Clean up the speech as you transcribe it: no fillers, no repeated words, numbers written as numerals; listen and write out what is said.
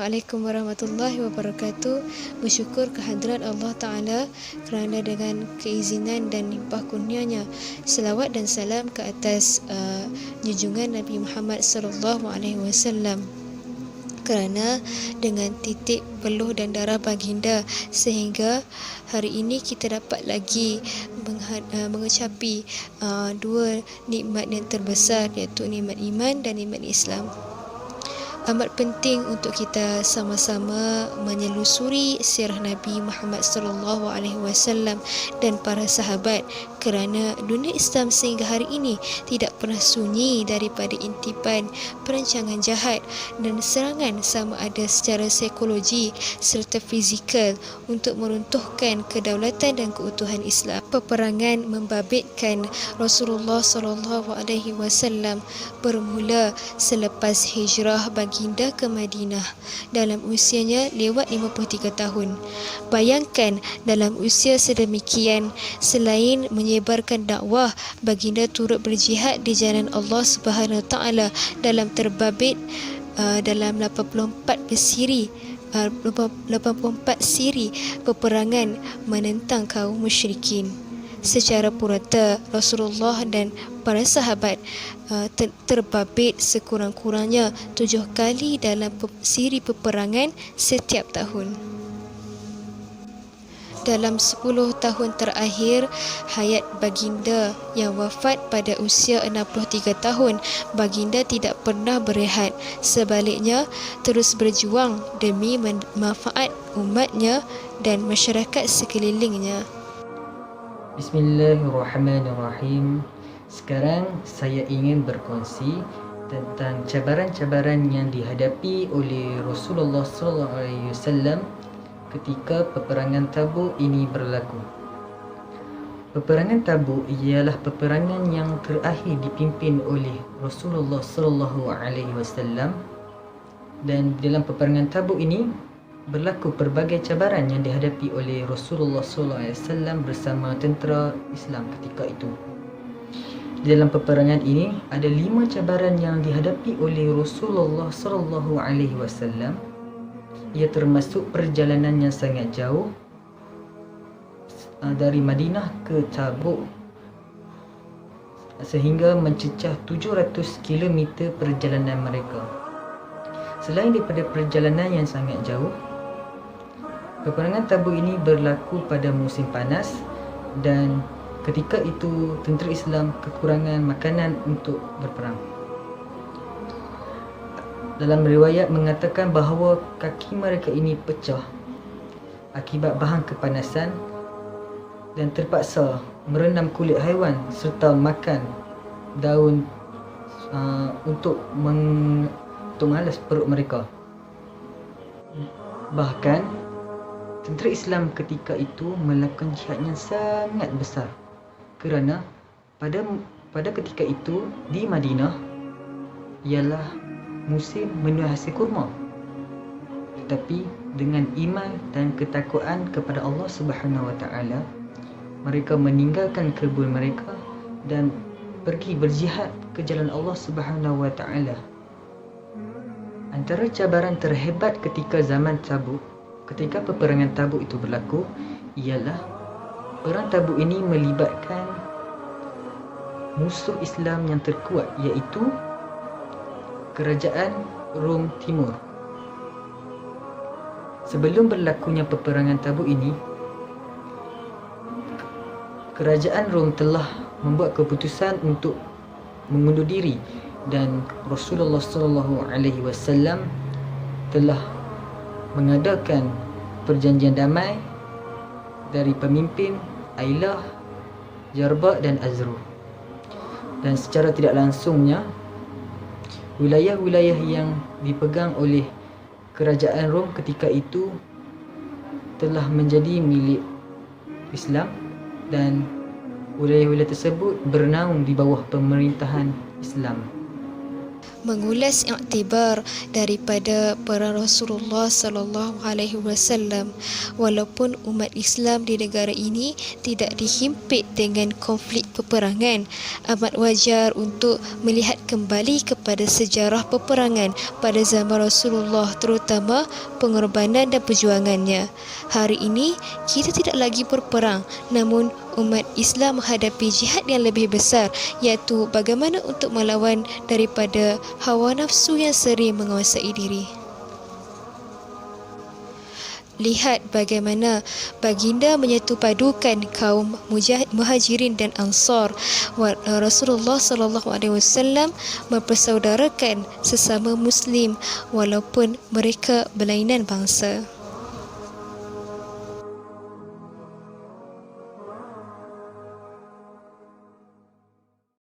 Assalamualaikum warahmatullahi wabarakatuh. Bersyukur kehadrat Allah Ta'ala kerana dengan keizinan dan limpah kurnianya, selawat dan salam ke atas junjungan Nabi Muhammad sallallahu alaihi wasallam, kerana dengan titik peluh dan darah baginda sehingga hari ini kita dapat lagi mengecapi dua nikmat yang terbesar, iaitu nikmat iman dan nikmat Islam. Amat penting untuk kita sama-sama menyelusuri sirah Nabi Muhammad sallallahu alaihi wasallam dan para sahabat, kerana dunia Islam sehingga hari ini tidak pernah sunyi daripada intipan perancangan jahat dan serangan sama ada secara psikologi serta fizikal untuk meruntuhkan kedaulatan dan keutuhan Islam. Peperangan membabitkan Rasulullah sallallahu alaihi wasallam bermula selepas hijrah baginda ke Madinah dalam usianya lewat 53 tahun. Bayangkan dalam usia sedemikian, selain menyebarkan dakwah, baginda turut berjihad di jalan Allah Subhanahu Wa Taala dalam terbabit dalam 84 siri peperangan menentang kaum musyrikin. Secara purata, Rasulullah dan para sahabat terbabit sekurang-kurangnya 7 kali dalam siri peperangan setiap tahun. Dalam 10 tahun terakhir hayat baginda yang wafat pada usia 63 tahun, baginda tidak pernah berehat. Sebaliknya, terus berjuang demi manfaat umatnya dan masyarakat sekelilingnya. Bismillahirrahmanirrahim. Sekarang saya ingin berkongsi tentang cabaran-cabaran yang dihadapi oleh Rasulullah SAW ketika peperangan Tabuk ini berlaku. Peperangan Tabuk ialah peperangan yang terakhir dipimpin oleh Rasulullah SAW, dan dalam peperangan Tabuk ini berlaku pelbagai cabaran yang dihadapi oleh Rasulullah SAW bersama tentera Islam ketika itu. Dalam peperangan ini ada 5 cabaran yang dihadapi oleh Rasulullah SAW. Ia termasuk perjalanan yang sangat jauh dari Madinah ke Tabuk sehingga mencecah 700 km perjalanan mereka. Selain daripada perjalanan yang sangat jauh, peperangan Tabuk ini berlaku pada musim panas dan ketika itu tentera Islam kekurangan makanan untuk berperang. Dalam riwayat mengatakan bahawa kaki mereka ini pecah akibat bahan kepanasan dan terpaksa merendam kulit haiwan serta makan daun untuk malas perut mereka. Bahkan tentera Islam ketika itu melakukan jihad yang sangat besar, kerana pada ketika itu di Madinah ialah musim menuai hasil kurma. Tetapi dengan iman dan ketakwaan kepada Allah Subhanahu Wa Taala, mereka meninggalkan kebun mereka dan pergi berjihad ke jalan Allah Subhanahu Wa Taala. Antara cabaran terhebat ketika zaman Tabuk, ketika peperangan Tabuk itu berlaku, ialah perang Tabuk ini melibatkan musuh Islam yang terkuat, iaitu Kerajaan Rom Timur. Sebelum berlakunya peperangan Tabuk ini, Kerajaan Rom telah membuat keputusan untuk mengundur diri, dan Rasulullah SAW telah mengadakan perjanjian damai dari pemimpin Ailah, Jarba dan Azru. Dan secara tidak langsungnya, wilayah-wilayah yang dipegang oleh Kerajaan Rom ketika itu telah menjadi milik Islam, dan wilayah-wilayah tersebut bernaung di bawah pemerintahan Islam. mengulas iktibar daripada para Rasulullah sallallahu alaihi wasallam. Walaupun umat Islam di negara ini tidak dihimpit dengan konflik peperangan, amat wajar untuk melihat kembali kepada sejarah peperangan pada zaman Rasulullah, terutama pengorbanan dan perjuangannya. Hari ini kita tidak lagi berperang, namun umat Islam menghadapi jihad yang lebih besar, iaitu bagaimana untuk melawan daripada hawa nafsu yang sering menguasai diri. Lihat bagaimana baginda menyatupadukan kaum Muhajirin dan Ansar. Rasulullah sallallahu alaihi wasallam mempersaudarakan sesama muslim walaupun mereka berlainan bangsa.